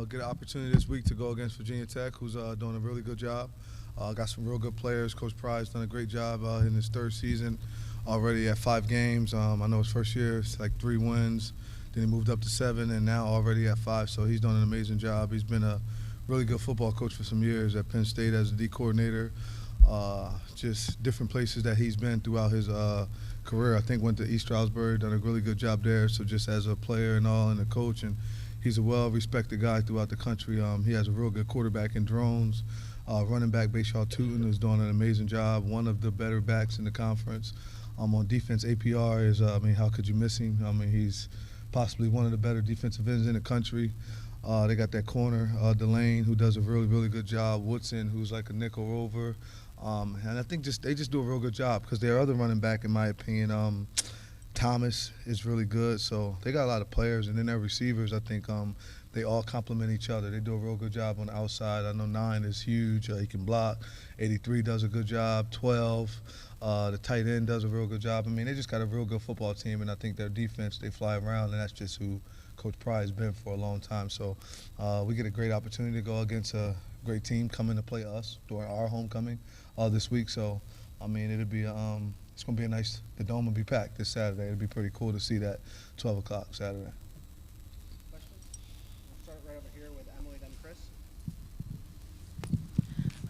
get an opportunity this week to go against Virginia Tech, who's doing a really good job. Got some real good players. Coach Pryde's done a great job in his third season, already at 5 games. I know his first year, it's like 3 wins. Then he moved up to 7, and now already at 5. So he's done an amazing job. He's been a really good football coach for some years at Penn State as a D coordinator. Just different places that he's been throughout his career. I think went to East Stroudsburg, done a really good job there. So just as a player and all, and a coach, and he's a well-respected guy throughout the country. He has a real good quarterback in Drones. Running back Bayshaw Tootin is doing an amazing job, one of the better backs in the conference. On defense, APR is, how could you miss him? He's possibly one of the better defensive ends in the country. They got that corner, Delane, who does a really, really good job. Woodson, who's like a nickel rover. And I think they just do a real good job because their other running back, in my opinion, Thomas is really good. So they got a lot of players. And then their receivers, I think they all complement each other. They do a real good job on the outside. I know 9 is huge. He can block. 83 does a good job. 12, the tight end does a real good job. They just got a real good football team. And I think their defense, they fly around, and that's just who Coach Pryde has been for a long time. So we get a great opportunity to go against a great team coming to play us during our homecoming this week. So, it'll be it's going to be a nice – the Dome will be packed this Saturday. It'll be pretty cool to see that 12 o'clock Saturday. Questions? We'll start right over here with Emily, then Chris.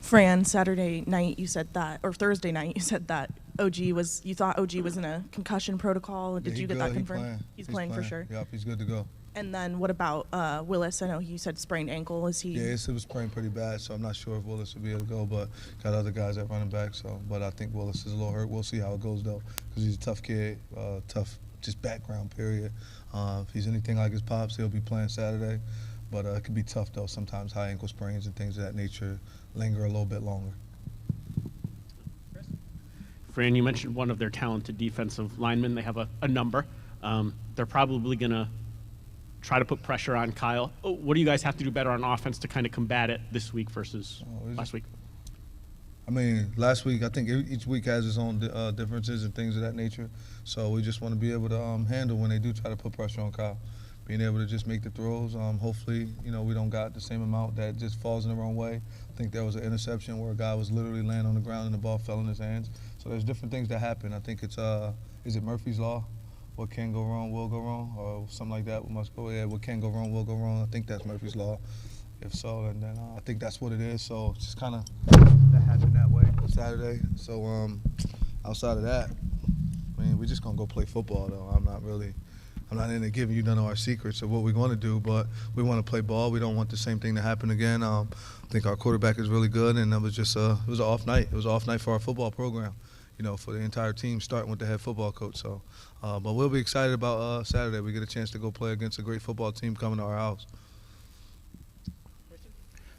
Fran, Saturday night you said that, or Thursday night you said that you thought OG was in a concussion protocol. Did you get that confirmed? He's playing for sure. Yep, he's good to go. And then what about Willis? I know you said sprained ankle. Is he? Yeah, it was sprained pretty bad, so I'm not sure if Willis will be able to go, but got other guys at running back. So, but I think Willis is a little hurt. We'll see how it goes though, because he's a tough kid, tough just background period. If he's anything like his pops, he'll be playing Saturday. But it could be tough though. Sometimes high ankle sprains and things of that nature linger a little bit longer. Fran, you mentioned one of their talented defensive linemen. They have a number. They're probably going to try to put pressure on Kyle. What do you guys have to do better on offense to kind of combat it this week versus last week? Last week, I think each week has its own differences and things of that nature. So we just want to be able to handle when they do try to put pressure on Kyle. Being able to just make the throws. Hopefully, we don't got the same amount that just falls in the wrong way. I think there was an interception where a guy was literally laying on the ground and the ball fell in his hands. So there's different things that happen. I think it's, is it Murphy's Law? What can go wrong will go wrong, or something like that. What can go wrong will go wrong. I think that's Murphy's Law. If so, and then I think that's what it is. So it's just kind of that happened that way Saturday. So outside of that, we're just gonna go play football though. I'm not into giving you none of our secrets of what we're going to do, but we want to play ball. We don't want the same thing to happen again. I think our quarterback is really good, and it was just it was an off night. It was an off night for our football program, for the entire team, starting with the head football coach. So, but we'll be excited about Saturday. We get a chance to go play against a great football team coming to our house.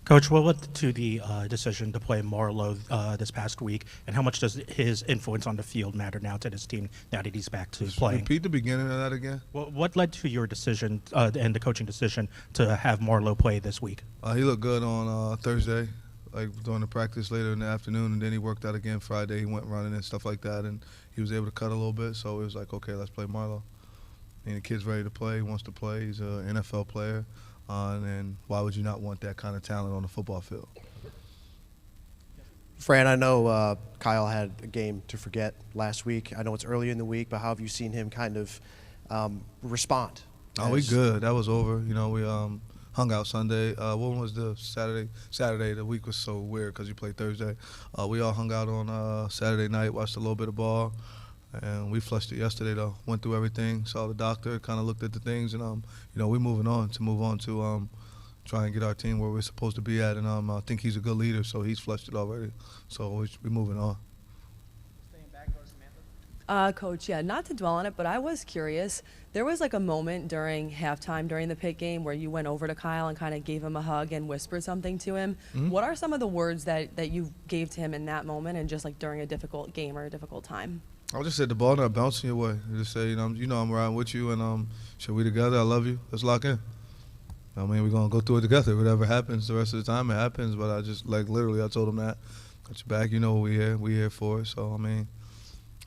Coach, what led to the decision to play Marlowe this past week, and how much does his influence on the field matter now to this team now that he's back to playing? Repeat the beginning of that again. What led to your decision and the coaching decision to have Marlowe play this week? He looked good on Thursday, like during the practice later in the afternoon, and then he worked out again Friday. He went running and stuff like that, and he was able to cut a little bit. So it was like, okay, let's play Marlowe. And the kid's ready to play. He wants to play. He's an NFL player. And why would you not want that kind of talent on the football field? Fran, I know Kyle had a game to forget last week. I know it's early in the week, but how have you seen him kind of respond? Oh, we good. That was over. We hung out Sunday. When was the Saturday? Saturday. The week was so weird because you played Thursday. We all hung out on Saturday night, watched a little bit of ball. And we flushed it yesterday, though. Went through everything, saw the doctor, kind of looked at the things, and we're moving on to try and get our team where we're supposed to be at. And I think he's a good leader, so he's flushed it already. So we're moving on. Staying back, go to Samantha. Coach, not to dwell on it, but I was curious. There was like a moment during halftime during the Pitt game where you went over to Kyle and kind of gave him a hug and whispered something to him. Mm-hmm. What are some of the words that you gave to him in that moment and just like during a difficult game or a difficult time? I just said the ball not bouncing your way. Just say, I'm riding with you, and should we together? I love you. Let's lock in. We're gonna go through it together. Whatever happens, the rest of the time it happens. But I just literally, I told him that. Got your back. We here for it. So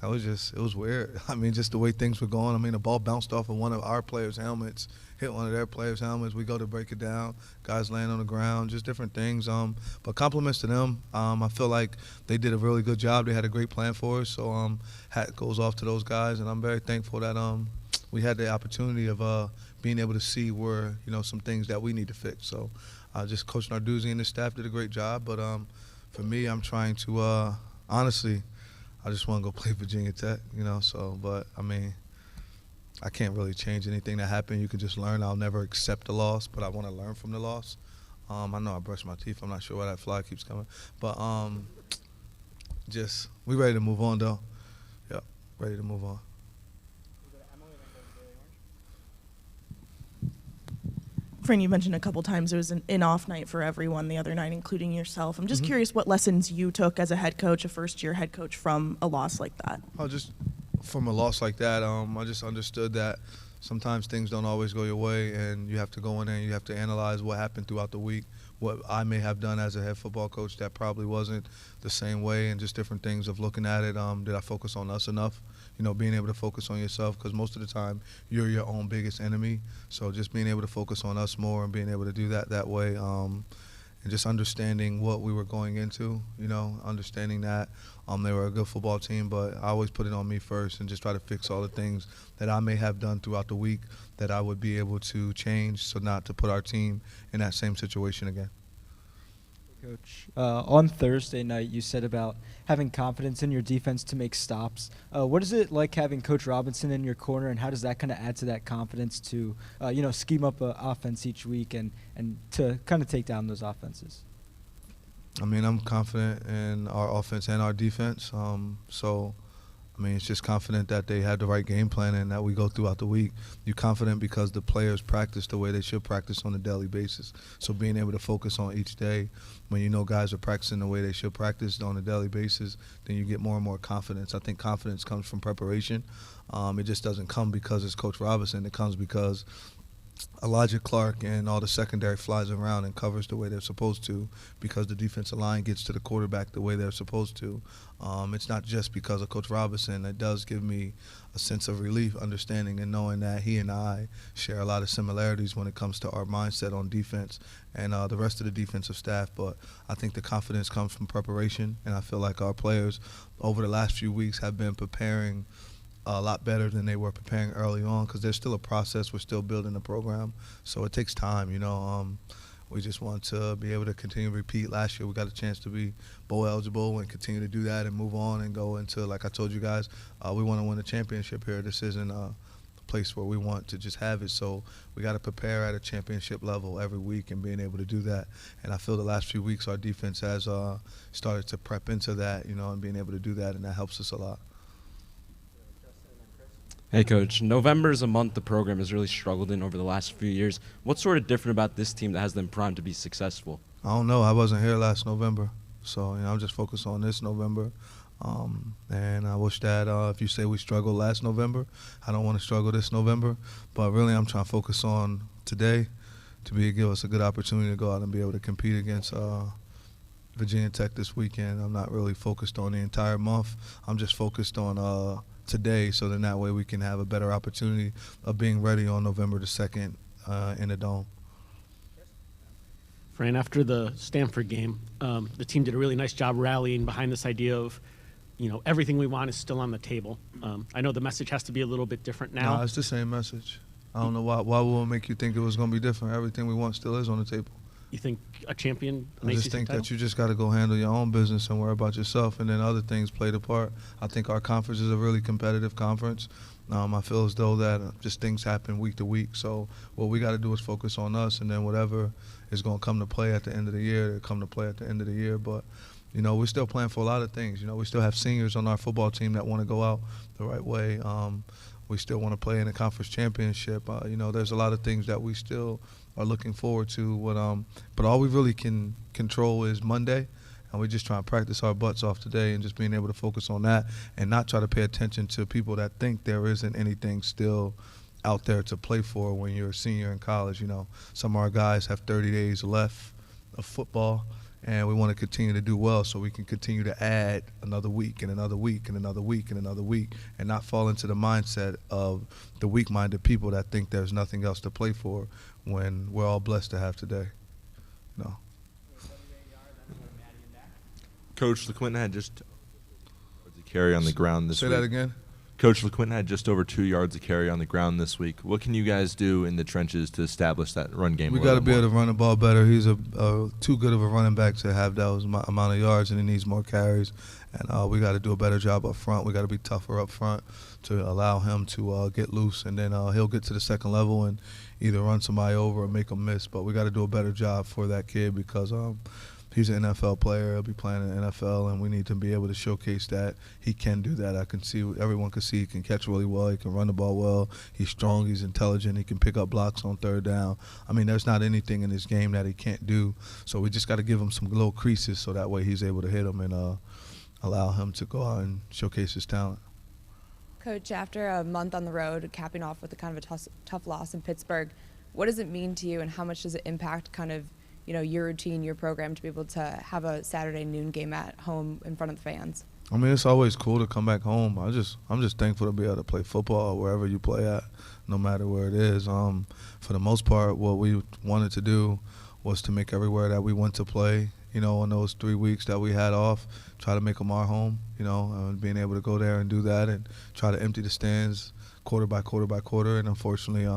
It was weird. I mean, just the way things were going. I mean, the ball bounced off of one of our players' helmets, hit one of their players' helmets. We go to break it down. Guys laying on the ground, just different things. But compliments to them. I feel like they did a really good job. They had a great plan for us. So hat goes off to those guys, and I'm very thankful that we had the opportunity of being able to see where, some things that we need to fix. So just Coach Narduzzi and his staff did a great job. But for me, I'm trying to honestly, I just want to go play Virginia Tech, so, but I mean, I can't really change anything that happened. You can just learn. I'll never accept the loss, but I want to learn from the loss. I know I brushed my teeth. I'm not sure why that fly keeps coming. But we ready to move on, though. Yeah, ready to move on. Fran, you mentioned a couple times it was an in-off night for everyone the other night, including yourself. I'm just curious what lessons you took as a head coach, a first-year head coach, from a loss like that. Just from a loss like that, I just understood that sometimes things don't always go your way, and you have to go in there and you have to analyze what happened throughout the week, what I may have done as a head football coach that probably wasn't the same way, and just different things of looking at it. Did I focus on us enough? Being able to focus on yourself, because most of the time you're your own biggest enemy. So just being able to focus on us more and being able to do that way, and just understanding what we were going into, understanding that they were a good football team, but I always put it on me first and just try to fix all the things that I may have done throughout the week that I would be able to change, so not to put our team in that same situation again. Coach, on Thursday night, you said about having confidence in your defense to make stops. What is it like having Coach Robinson in your corner, and how does that kind of add to that confidence to, scheme up an offense each week and to kind of take down those offenses? I mean, I'm confident in our offense and our defense. It's just confident that they have the right game plan and that we go throughout the week. You're confident because the players practice the way they should practice on a daily basis. So being able to focus on each day, when guys are practicing the way they should practice on a daily basis, then you get more and more confidence. I think confidence comes from preparation. It just doesn't come because it's Coach Robinson. It comes because Elijah Clark and all the secondary flies around and covers the way they're supposed to, because the defensive line gets to the quarterback the way they're supposed to. It's not just because of Coach Robinson. It does give me a sense of relief, understanding and knowing that he and I share a lot of similarities when it comes to our mindset on defense and the rest of the defensive staff. But I think the confidence comes from preparation, and I feel like our players over the last few weeks have been preparing a lot better than they were preparing early on, because there's still a process. We're still building the program, so it takes time. We just want to be able to continue to repeat. Last year we got a chance to be bowl eligible and continue to do that and move on and go into, like I told you guys, we want to win a championship here. This isn't a place where we want to just have it, so we got to prepare at a championship level every week and being able to do that. And I feel the last few weeks our defense has started to prep into that, and being able to do that, and that helps us a lot. Hey, Coach. November is a month the program has really struggled in over the last few years. What's sort of different about this team that has them primed to be successful? I don't know. I wasn't here last November, so I'm just focused on this November. And I wish that if you say we struggled last November, I don't want to struggle this November. But really, I'm trying to focus on today to give us a good opportunity to go out and be able to compete against Virginia Tech this weekend. I'm not really focused on the entire month. I'm just focused on today, so then that way we can have a better opportunity of being ready on November the 2nd in the Dome. Fran, after the Stanford game, the team did a really nice job rallying behind this idea of, everything we want is still on the table. I know the message has to be a little bit different now. No, it's the same message. I don't know why will it make you think it was going to be different. Everything we want still is on the table. You think a champion? I just think that you just got to go handle your own business and worry about yourself, and then other things play the part. I think our conference is a really competitive conference. I feel as though that just things happen week to week. So what we got to do is focus on us, and then whatever is going to come to play at the end of the year, it'll come to play at the end of the year. But, we're still playing for a lot of things. We still have seniors on our football team that want to go out the right way. We still want to play in a conference championship. There's a lot of things that we still are looking forward to. But all we really can control is Monday, and we just try to practice our butts off today and just being able to focus on that and not try to pay attention to people that think there isn't anything still out there to play for when you're a senior in college. Some of our guys have 30 days left of football, and we want to continue to do well so we can continue to add another week and another week and another week and another week, and not fall into the mindset of the weak-minded people that think there's nothing else to play for when we're all blessed to have today. No. Coach LeQuinton had just a carry on the ground this Say week. that again? Coach LeQuinton had just over 2 yards of carry on the ground this week. What can you guys do in the trenches to establish that run game? We got to be able to run the ball better. He's too good of a running back to have those amount of yards, and he needs more carries. And we got to do a better job up front. We got to be tougher up front to allow him to get loose, and then he'll get to the second level and either run somebody over or make them miss. But we got to do a better job for that kid because he's an NFL player. He'll be playing in the NFL, and we need to be able to showcase that he can do that. Everyone can see he can catch really well. He can run the ball well. He's strong. He's intelligent. He can pick up blocks on third down. I mean, there's not anything in his game that he can't do. So we just got to give him some little creases so that way he's able to hit them and allow him to go out and showcase his talent. Coach, after a month on the road, capping off with a kind of a tough loss in Pittsburgh, what does it mean to you, and how much does it impact kind of your routine, your program, to be able to have a Saturday noon game at home in front of the fans? I mean, it's always cool to come back home. I'm just thankful to be able to play football wherever you play at, no matter where it is. For the most part, what we wanted to do was to make everywhere that we went to play, in those 3 weeks that we had off, try to make them our home, and being able to go there and do that and try to empty the stands quarter by quarter by quarter. And unfortunately,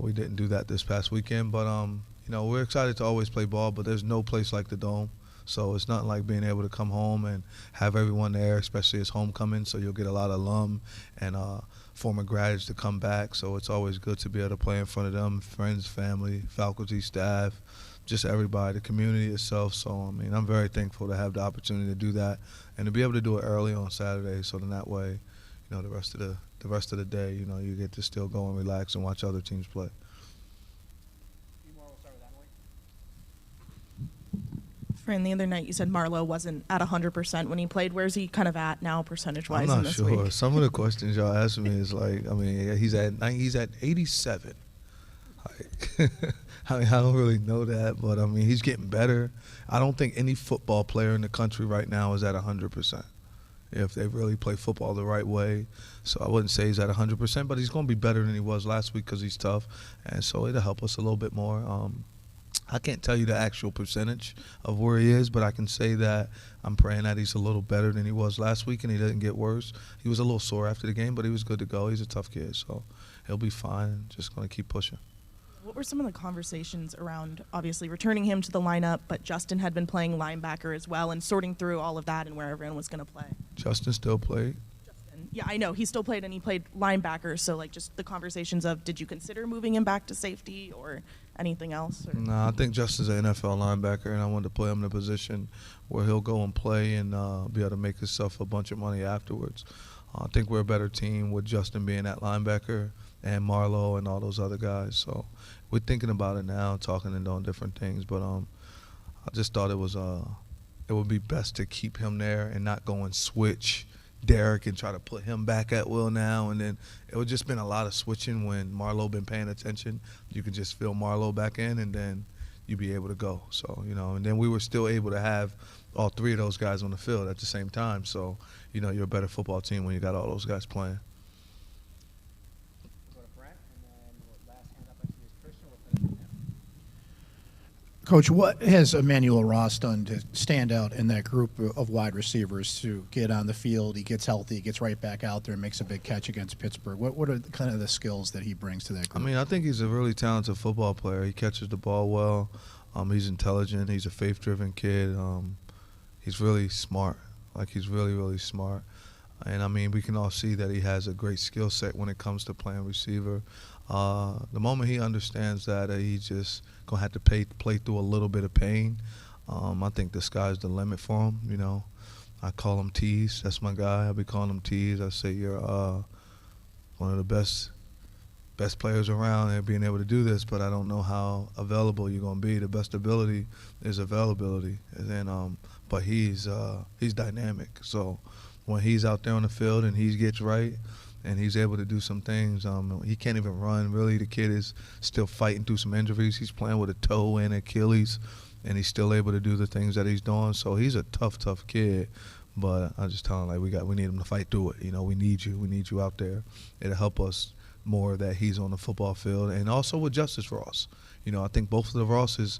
we didn't do that this past weekend. But, we're excited to always play ball, but there's no place like the Dome. So it's not like being able to come home and have everyone there, especially as homecoming. So you'll get a lot of alum and former grads to come back. So it's always good to be able to play in front of them, friends, family, faculty, staff, just everybody, the community itself. So, I mean, I'm very thankful to have the opportunity to do that and to be able to do it early on Saturday. So then that way, the rest of the day, you get to still go and relax and watch other teams play. Fran, the other night you said Marlowe wasn't at 100% when he played. Where's he kind of at now, percentage-wise, I'm in not this sure. week? Some of the questions y'all ask me is like, I mean, he's at 87. I mean, I don't really know that, but I mean, he's getting better. I don't think any football player in the country right now is at 100% if they really play football the right way. So I wouldn't say he's at 100%, but he's going to be better than he was last week because he's tough, and so it'll help us a little bit more. I can't tell you the actual percentage of where he is, but I can say that I'm praying that he's a little better than he was last week and he doesn't get worse. He was a little sore after the game, but he was good to go. He's a tough kid, so he'll be fine. Just going to keep pushing. What were some of the conversations around obviously returning him to the lineup, but Justin had been playing linebacker as well, and sorting through all of that and where everyone was going to play? Justin still played. Yeah, I know. He still played, and he played linebacker, so like just the conversations of did you consider moving him back to safety or anything else? Or? No, I think Justin's an NFL linebacker, and I wanted to play him in a position where he'll go and play and be able to make himself a bunch of money afterwards. I think we're a better team with Justin being that linebacker and Marlowe and all those other guys. So we're thinking about it now, talking and doing different things. But I just thought it would be best to keep him there and not go and switch Derek and try to put him back at will now. And then it would just been a lot of switching when Marlowe been paying attention. You can just fill Marlowe back in and then you'd be able to go. So, and then we were still able to have all three of those guys on the field at the same time. So, you're a better football team when you got all those guys playing. Coach, what has Emmanuel Ross done to stand out in that group of wide receivers to get on the field? He gets healthy, he gets right back out there and makes a big catch against Pittsburgh. What are kind of the skills that he brings to that group? I mean, I think he's a really talented football player. He catches the ball well. He's intelligent. He's a faith-driven kid. He's really smart. He's really, really smart. And, I mean, we can all see that he has a great skill set when it comes to playing receiver. The moment he understands that, he's just going to have to play through a little bit of pain. I think the sky's the limit for him, I call him Tease. That's my guy. I'll be calling him Tease. I say you're one of the best players around and being able to do this, but I don't know how available you're going to be. The best ability is availability. And then, but he's dynamic. So when he's out there on the field and he gets right, and he's able to do some things. He can't even run, really. The kid is still fighting through some injuries. He's playing with a toe and Achilles. and he's still able to do the things that he's doing. So he's a tough kid. But I just tell him, like, we need him to fight through it. You know, we need you out there. It'll help us more that he's on the football field, and also with Justice Ross. You know, I think both of the Rosses,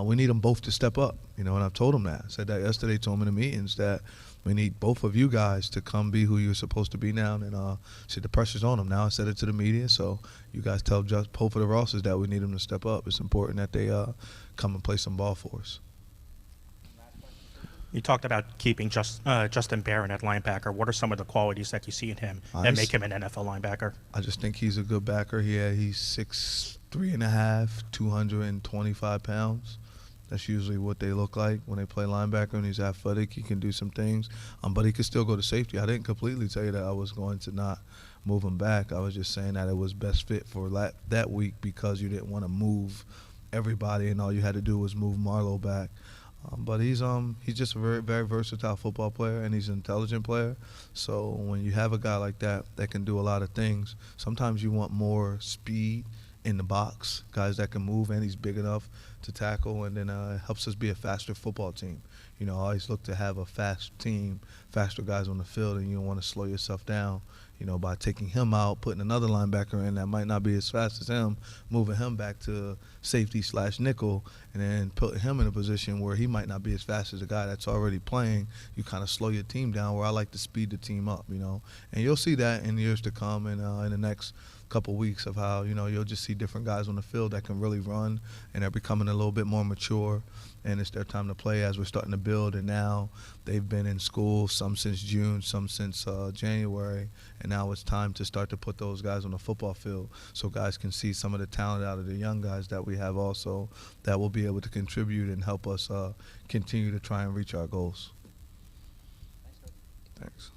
we need them both to step up. You know, and I've told him that. I said that yesterday to him in the meetings, that we need both of you guys to come be who you're supposed to be now. And said the pressure's on them now. I said it to the media, so you guys tell both of the Rosses that we need them to step up. It's important that they come and play some ball for us. You talked about keeping Justin Barron at linebacker. What are some of the qualities that you see in him that make him an NFL linebacker? I just think he's a good backer. He's 6'3.5", 225 pounds. That's usually what they look like when they play linebacker, and he's athletic. He can do some things, but he could still go to safety. I didn't completely tell you that I was going to not move him back. I was just saying that it was best fit for that week because you didn't want to move everybody, and all you had to do was move Marlowe back. But he's just a very, very versatile football player, and he's an intelligent player. So when you have a guy like that can do a lot of things, sometimes you want more speed in the box, guys that can move, and he's big enough to tackle, and then it helps us be a faster football team. You know, I always look to have a fast team, faster guys on the field, and you don't want to slow yourself down, you know, by taking him out, putting another linebacker in that might not be as fast as him, moving him back to safety/nickel, and then putting him in a position where he might not be as fast as the guy that's already playing. You kind of slow your team down, where I like to speed the team up, you know. And you'll see that in years to come, and in the next couple weeks, of how, you know, you'll just see different guys on the field that can really run, and they're becoming a little bit more mature, and it's their time to play as we're starting to build. And now they've been in school, some since June, some since January, and now it's time to start to put those guys on the football field so guys can see some of the talent out of the young guys that we have also that will be able to contribute and help us continue to try and reach our goals. Thanks.